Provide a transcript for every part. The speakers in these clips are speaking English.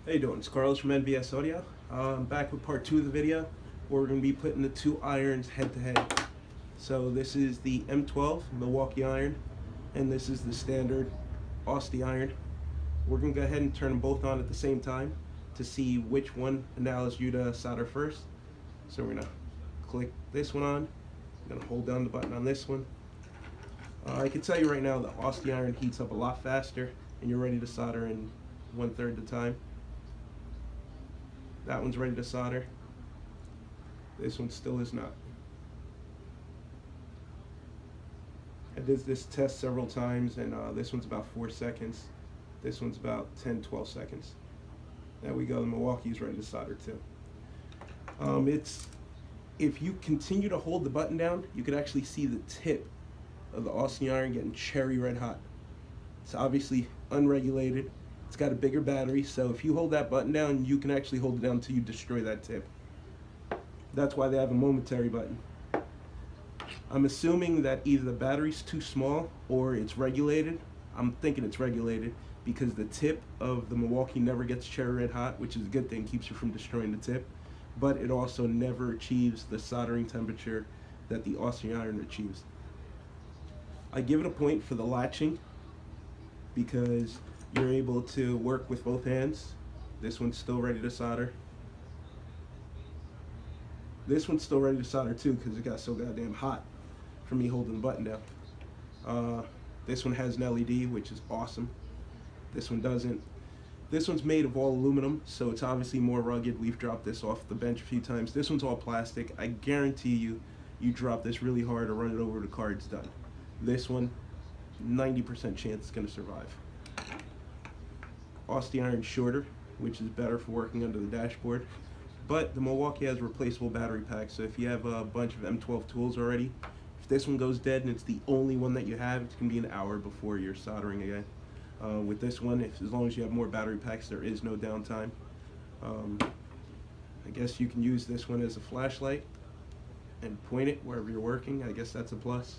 How you doing? It's Carlos from M12 Vs Audio. I'm back with part 2 of the video where we're going to be putting the two irons head to head. So this is the M12 Milwaukee iron and this is the standard Aussie iron. We're going to go ahead and turn them both on at the same time to see which one allows you to solder first. So we're going to click this one on. I'm going to hold down the button on this one. I can tell you right now the Aussie iron heats up a lot faster and you're ready to solder in 1/3 the time. That one's ready to solder. This one still is not. I did this test several times and this one's about 4 seconds. This one's about 10-12 seconds. There we go, the Milwaukee's ready to solder too. If you continue to hold the button down, you can actually see the tip of the Aussie iron getting cherry red hot. It's obviously unregulated. It's got a bigger battery, so if you hold that button down, you can actually hold it down until you destroy that tip. That's why they have a momentary button. I'm assuming that either the battery's too small or it's regulated. I'm thinking it's regulated because the tip of the Milwaukee never gets cherry red hot, which is a good thing, keeps you from destroying the tip, but it also never achieves the soldering temperature that the Aussie iron achieves. I give it a point for the latching because you're able to work with both hands. This one's still ready to solder. This one's still ready to solder too because it got so goddamn hot from me holding the button down. This one has an LED, which is awesome. This one doesn't. This one's made of all aluminum, so it's obviously more rugged. We've dropped this off the bench a few times. This one's all plastic. I guarantee you, you drop this really hard or run it over the car, it's done. This one, 90% chance it's gonna survive. Aussie iron's shorter, which is better for working under the dashboard, but the Milwaukee has a replaceable battery pack, so if you have a bunch of M12 tools already, if this one goes dead and it's the only one that you have, it's going to be an hour before you're soldering again. With this one, as long as you have more battery packs, there is no downtime. I guess you can use this one as a flashlight and point it wherever you're working. I guess that's a plus.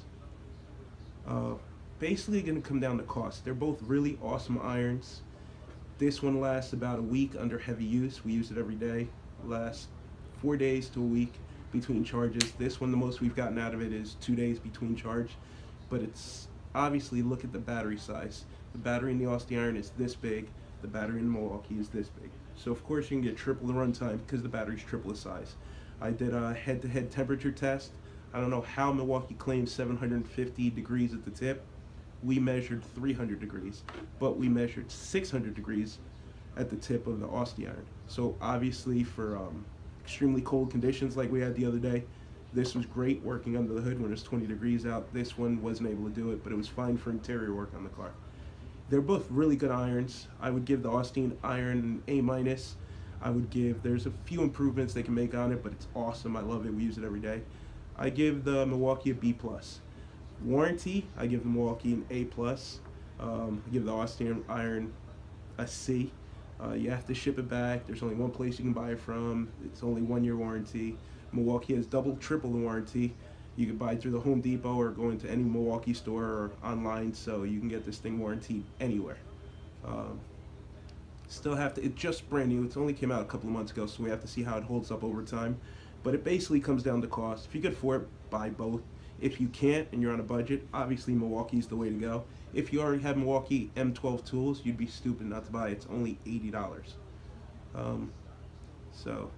Basically going to come down to cost. They're both really awesome irons. This one lasts about a week under heavy use. We use it every day. Lasts 4 days to a week between charges. This one, the most we've gotten out of it is 2 days between charge. But it's obviously, look at the battery size. The battery in the Aussie iron is this big. The battery in the Milwaukee is this big. So of course you can get triple the runtime because the battery's triple the size. I did a head-to-head temperature test. I don't know how Milwaukee claims 750 degrees at the tip. We measured 300 degrees, but we measured 600 degrees at the tip of the Aussie iron. So obviously for extremely cold conditions like we had the other day, this was great working under the hood when it's 20 degrees out. This one wasn't able to do it, but it was fine for interior work on the car. They're both really good irons. I would give the Aussie iron an A-. I would give, there's a few improvements they can make on it, but it's awesome. I love it. We use it every day. I give the Milwaukee a B+. Warranty, I give the Milwaukee an A+. I give the Aussie iron a C. You have to ship it back. There's only one place you can buy it from. It's only 1 year warranty. Milwaukee has double, triple the warranty. You can buy it through the Home Depot or go into any Milwaukee store or online, so you can get this thing warranted anywhere. Still have to, it's just brand new. It's only came out a couple of months ago, so we have to see how it holds up over time. But it basically comes down to cost. If you could afford it, buy both. If you can't and you're on a budget, obviously Milwaukee's the way to go. If you already have Milwaukee M12 tools, you'd be stupid not to buy it. It's only $80. So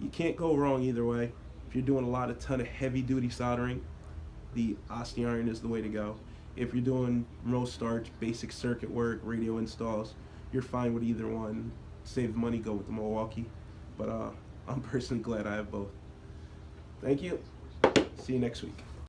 you can't go wrong either way. If you're doing a ton of heavy duty soldering, the Aussie iron is the way to go. If you're doing remote starts, basic circuit work, radio installs, you're fine with either one. Save the money, go with the Milwaukee. But I'm personally glad I have both. Thank you. See you next week.